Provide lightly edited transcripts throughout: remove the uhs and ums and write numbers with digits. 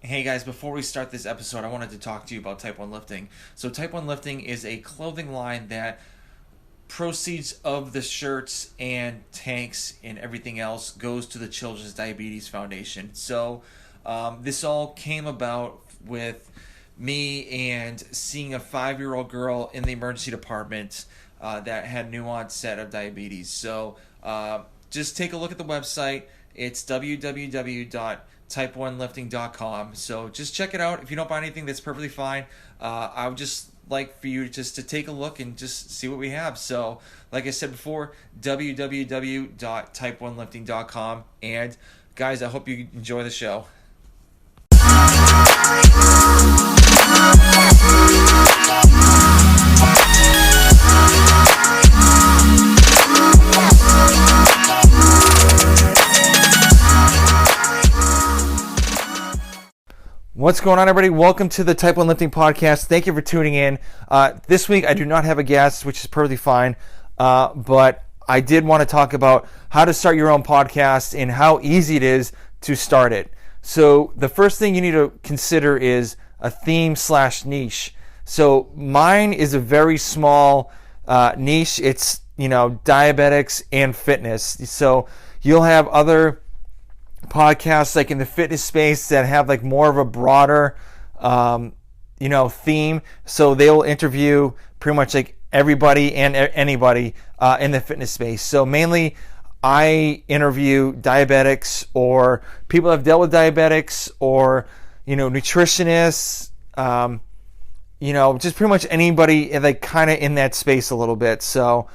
Hey guys, before we start this episode, I wanted to talk to you about Type 1 Lifting. So Type 1 Lifting is a clothing line that proceeds of the shirts and tanks and everything else goes to the Children's Diabetes Foundation. So this all came about with me and seeing a 5-year-old girl in the emergency department that had new onset of diabetes. So just take a look at the website. It's www.type1lifting.com. So just check it out. If you don't buy anything, that's perfectly fine. I would just like for you just to take a look and just see what we have. So like I said before, www.type1lifting.com. And guys, I hope you enjoy the show. What's going on, everybody? Welcome to the Type 1 Lifting Podcast. Thank you for tuning in. This week, I do not have a guest, which is perfectly fine, but I did want to talk about how to start your own podcast and how easy it is to start it. So the first thing you need to consider is a theme/niche. So mine is a very small niche. It's, diabetics and fitness. So you'll have other podcasts like in the fitness space that have like more of a broader theme, so they'll interview pretty much like everybody and anybody in the fitness space. So mainly I interview diabetics or people that have dealt with diabetics or nutritionists, just pretty much anybody like kind of in that space a little bit. So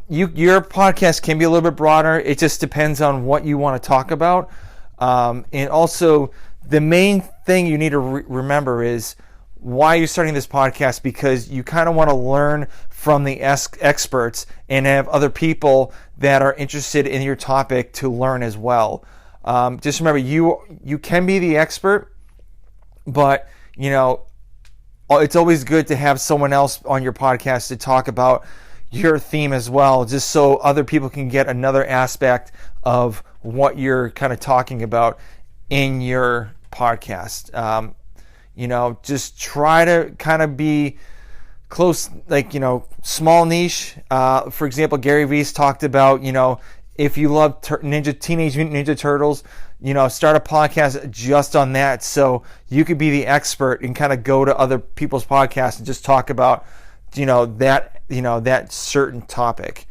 your podcast can be a little bit broader. It just depends on what you want to talk about. And also, the main thing you need to remember is why you're starting this podcast, because you kind of want to learn from the experts and have other people that are interested in your topic to learn as well. Just remember, you can be the expert, but, it's always good to have someone else on your podcast to talk about your theme as well, just so other people can get another aspect of what you're kind of talking about in your podcast. Just try to kind of be close, like, small niche. For example, Gary Vee's talked about, if you love Teenage Mutant Ninja Turtles, start a podcast just on that, so you could be the expert and kind of go to other people's podcasts and just talk about that certain topic.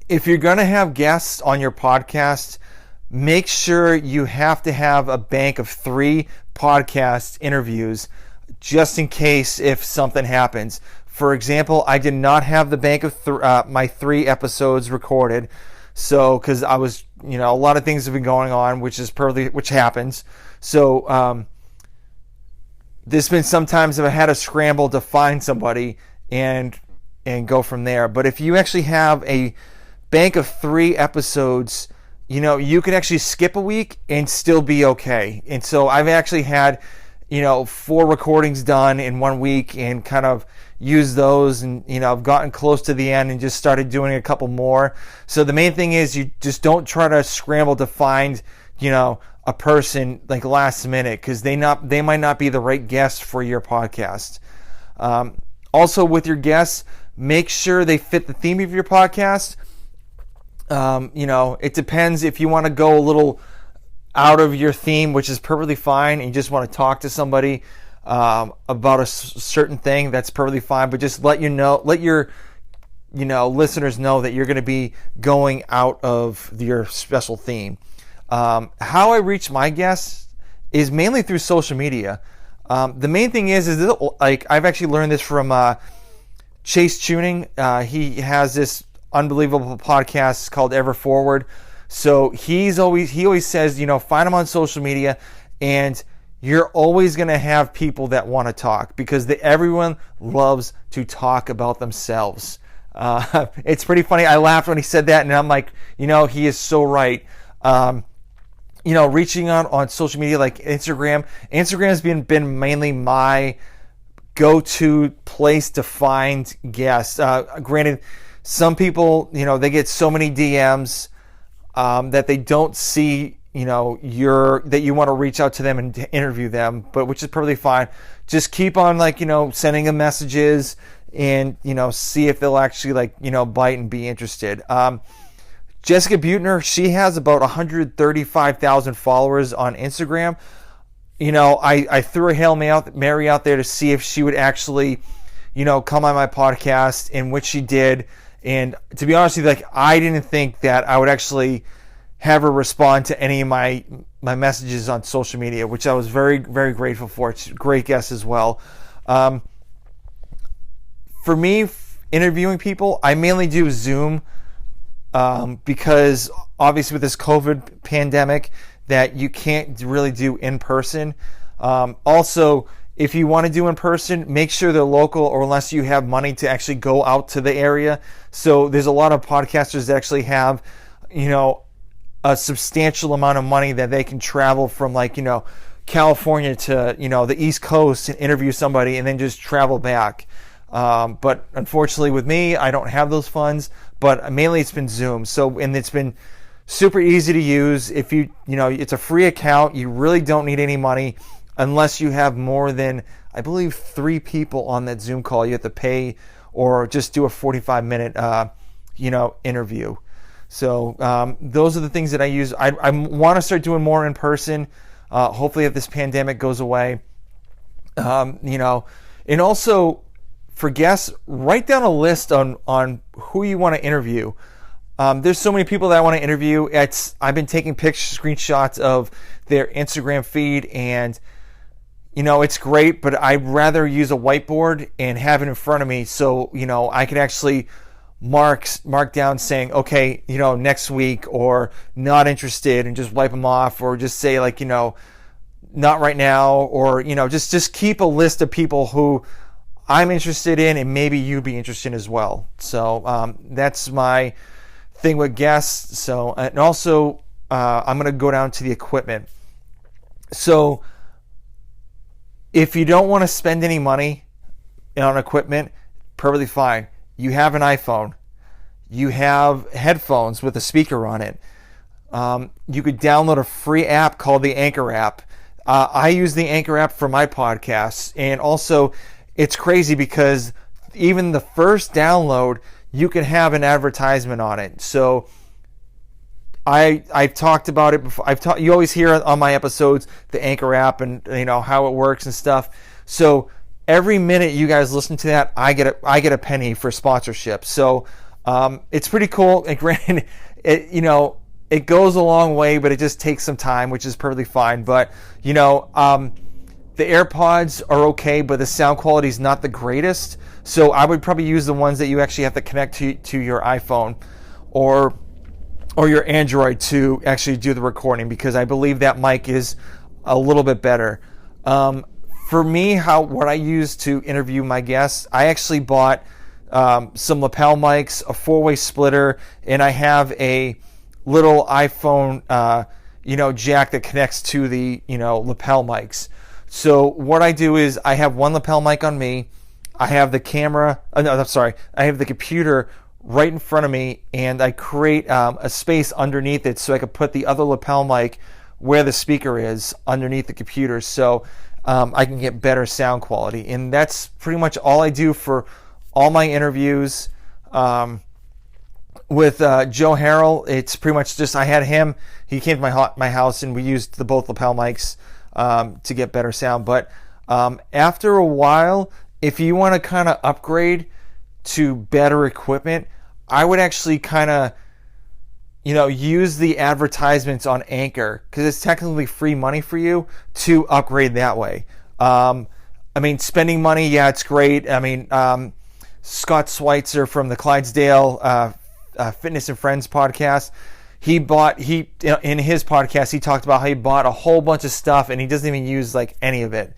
If you're going to have guests on your podcast, make sure you have to have a bank of 3 podcast interviews just in case if something happens. For example, I did not have the bank of my 3 episodes recorded, so because I was, a lot of things have been going on, which happens. So there's been sometimes I've had to scramble to find somebody and go from there. But if you actually have a bank of 3 episodes, you can actually skip a week and still be okay. And so I've actually had 4 recordings done in 1 week and kind of used those, and I've gotten close to the end and just started doing a couple more. So the main thing is you just don't try to scramble to find a person like last minute, because they might not be the right guest for your podcast. Also, with your guests, make sure they fit the theme of your podcast. It depends if you want to go a little out of your theme, which is perfectly fine, and you just want to talk to somebody about a certain thing. That's perfectly fine. But just let your listeners know that you're going to be going out of your special theme. How I reach my guests is mainly through social media. The main thing is like I've actually learned this from Chase Tuning. He has this unbelievable podcast called Ever Forward. So he always says, find him on social media, and you're always going to have people that want to talk, because everyone loves to talk about themselves. It's pretty funny. I laughed when he said that, and I'm like, he is so right. Reaching out on social media like Instagram. Instagram's been mainly my go-to place to find guests. Granted, some people, they get so many DMs that they don't see, that you want to reach out to them and interview them, but which is perfectly fine. Just keep on sending them messages and see if they'll actually bite and be interested. Jessica Butner, she has about 135,000 followers on Instagram. I threw a Hail Mary out there to see if she would actually come on my podcast, and which she did. And to be honest with you, I didn't think that I would actually have her respond to any of my messages on social media, which I was very, very grateful for. It's a great guest as well. For me, interviewing people, I mainly do Zoom because obviously with this COVID pandemic that you can't really do in person. Also, if you want to do in person, make sure they're local, or unless you have money to actually go out to the area. So there's a lot of podcasters that actually have, a substantial amount of money that they can travel from California to, the East Coast and interview somebody and then just travel back. But unfortunately with me, I don't have those funds, but mainly it's been Zoom. And it's been super easy to use. If it's a free account, you really don't need any money unless you have more than, I believe, 3 people on that Zoom call. You have to pay or just do a 45-minute, interview. So those are the things that I use. I want to start doing more in person. Hopefully if this pandemic goes away, and also for guests, write down a list on who you want to interview. There's so many people that I want to interview. I've been taking screenshots of their Instagram feed, and it's great, but I'd rather use a whiteboard and have it in front of me so I can actually mark down saying, okay, next week, or not interested, and just wipe them off, or just say not right now, or just keep a list of people who I'm interested in and maybe you'd be interested in as well. So that's my thing with guests. So, and also I'm going to go down to the equipment. So if you don't want to spend any money on equipment, perfectly fine. You have an iPhone. You have headphones with a speaker on it. You could download a free app called the Anchor app. I use the Anchor app for my podcasts. And also, it's crazy because even the first download, you can have an advertisement on it. So I've talked about it before. You always hear on my episodes the Anchor app and how it works and stuff. So every minute you guys listen to that, I get a penny for sponsorship. So it's pretty cool. And granted, it goes a long way, but it just takes some time, which is perfectly fine. But the AirPods are okay, but the sound quality is not the greatest. So I would probably use the ones that you actually have to connect to your iPhone or your Android to actually do the recording, because I believe that mic is a little bit better. For me, what I use to interview my guests, I actually bought some lapel mics, a 4-way splitter, and I have a little iPhone jack that connects to the lapel mics. So what I do is I have one lapel mic on me. I have the camera. I have the computer right in front of me, and I create a space underneath it so I could put the other lapel mic where the speaker is underneath the computer, so I can get better sound quality. And that's pretty much all I do for all my interviews. With Joe Harrell, it's pretty much just I had him. He came to my house, and we used both lapel mics to get better sound. But after a while, if you want to kind of upgrade to better equipment, I would actually kind of use the advertisements on Anchor, because it's technically free money for you to upgrade that way. Spending money, yeah, it's great. Scott Schweitzer from the Clydesdale Fitness and Friends podcast, in his podcast, he talked about how he bought a whole bunch of stuff and he doesn't even use any of it.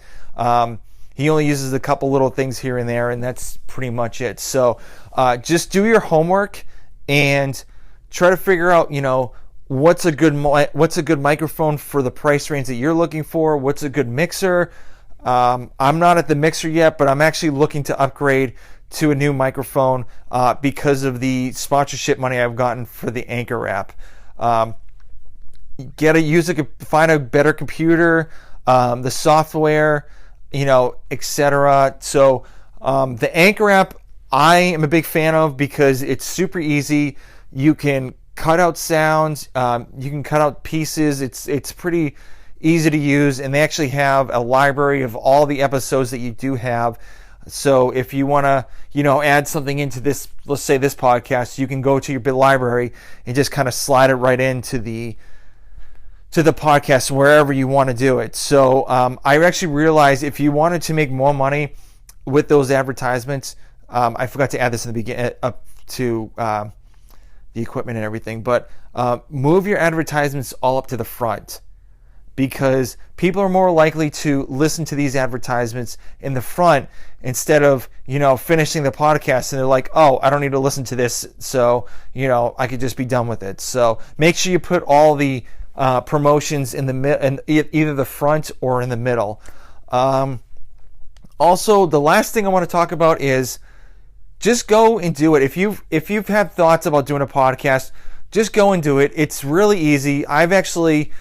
He only uses a couple little things here and there, and that's pretty much it. So just do your homework and try to figure out, what's a good microphone for the price range that you're looking for. What's a good mixer? I'm not at the mixer yet, but I'm actually looking to upgrade to a new microphone because of the sponsorship money I've gotten for the Anchor app. find a better computer, the software, etc. So the Anchor app I am a big fan of because it's super easy. You can cut out sounds, you can cut out pieces. It's pretty easy to use, and they actually have a library of all the episodes that you do have. So if you want to, add something into this, let's say this podcast, you can go to your library and just kind of slide it right into the podcast wherever you want to do it. So I actually realized if you wanted to make more money with those advertisements, I forgot to add this in the beginning up to the equipment and everything, but move your advertisements all up to the front, because people are more likely to listen to these advertisements in the front instead of, finishing the podcast and they're like, oh, I don't need to listen to this, so, I could just be done with it. So make sure you put all the promotions in either the front or in the middle. Also, the last thing I want to talk about is just go and do it. If you've had thoughts about doing a podcast, just go and do it. It's really easy. I actually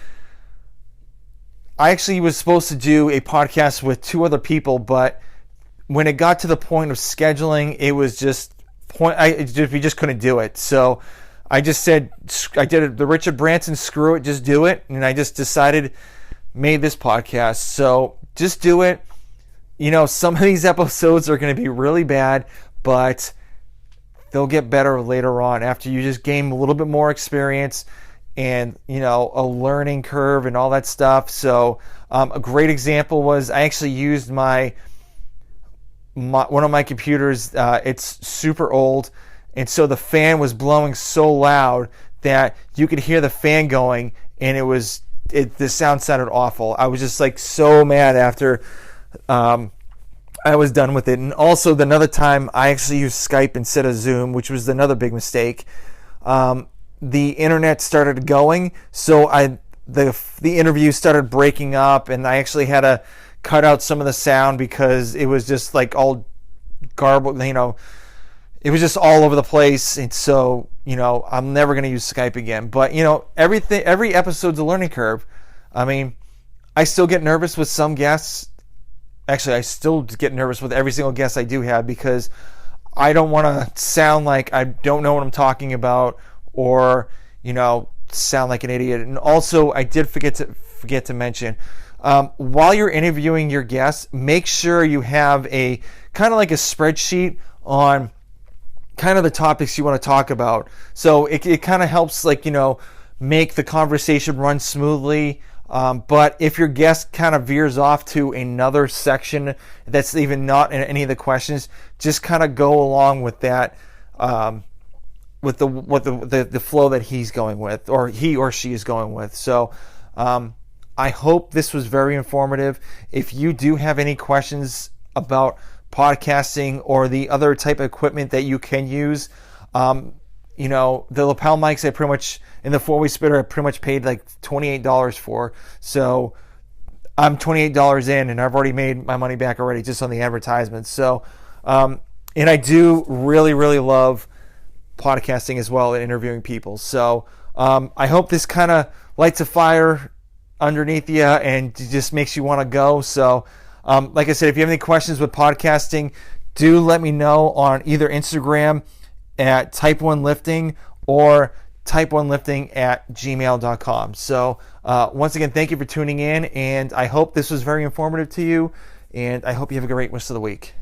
was supposed to do a podcast with 2 other people, but when it got to the point of scheduling, it was just we just couldn't do it. So I just said, I did it, the Richard Branson, screw it, just do it. And I just made this podcast. So just do it. Some of these episodes are going to be really bad, but they'll get better later on after you just gain a little bit more experience and, a learning curve and all that stuff. So a great example was I actually used one of my computers. It's super old. And so the fan was blowing so loud that you could hear the fan going, and the sound sounded awful. I was just like so mad after I was done with it. And also another time I actually used Skype instead of Zoom, which was another big mistake. The internet started going, so the interview started breaking up, and I actually had to cut out some of the sound because it was just like all garbled, it was just all over the place. And so, I'm never going to use Skype again. But, every episode's a learning curve. I mean, I still get nervous with some guests. Actually, I still get nervous with every single guest I do have because I don't want to sound like I don't know what I'm talking about or, sound like an idiot. And also, I did forget to mention, while you're interviewing your guests, make sure you have a kind of like a spreadsheet on kind of the topics you want to talk about. So it kind of helps, make the conversation run smoothly. But if your guest kind of veers off to another section that's even not in any of the questions, just kind of go along with that, with the flow that he's going with, or he or she is going with. So I hope this was very informative. If you do have any questions about podcasting or the other type of equipment that you can use, the lapel mics I pretty much, in the 4-way splitter, I pretty much paid like $28 for. So I'm $28 in, and I've already made my money back already just on the advertisements. So, and I do really, really love podcasting as well and interviewing people. So I hope this kind of lights a fire underneath you and just makes you want to go. So like I said, if you have any questions with podcasting, do let me know on either Instagram at type1lifting or type1lifting@gmail.com. So once again, thank you for tuning in, and I hope this was very informative to you, and I hope you have a great rest of the week.